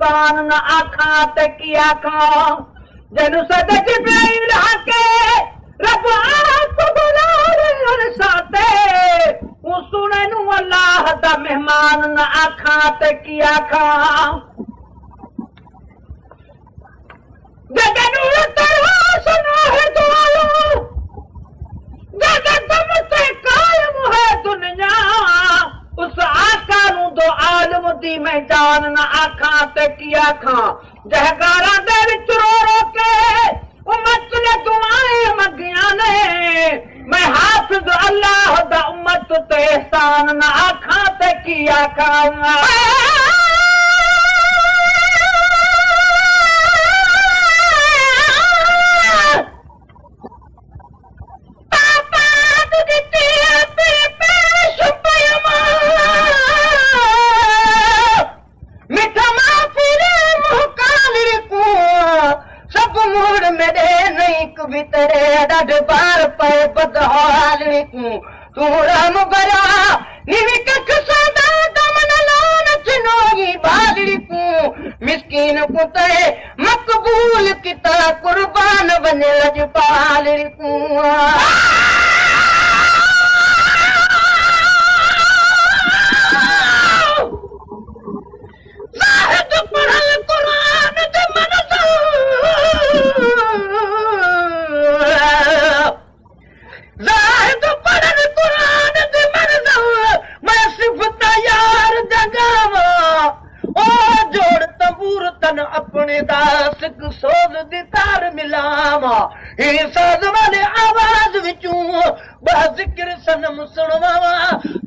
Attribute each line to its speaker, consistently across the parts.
Speaker 1: एहसान न आखा ते की आखा जनु सद जिब्राइल हाके रब आप बुलार साते उ सुने नु अल्लाह दा मेहमान न आखा ते की आखा जगनु तरवास न है दुआलो जगदम से कायम है दुनिया उस आका नु दो आलम दी मैदान न आखा ते की आखा जहगारा दे विच रो रो के उम्मत ने दुआएं मंगियां ने मैं हाफिज अल्लाह दा उम्मत ते एहसान न आखा ते की आखा बार पे बदहाल तू राम बरा निविक खसादा दमन लान चिनोगी बालड़ी को मिस्कीन को ते मकबूल किता कुर्बान बने लजपालड़ी को साहिद पढ़ल कुरान दे मन जाहिद पढ़ल कुरान दे मन मैं सिफत यार जगावा ओ जोड़ तंबूर तन अपने दास को सोज दी तार मिलावा हे साज वाले आवाज विचों बा जिक्र सनम सुनवावा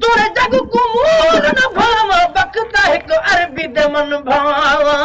Speaker 1: तोरे जग को मोर न भावा बकता एक अरबी दे मन भावा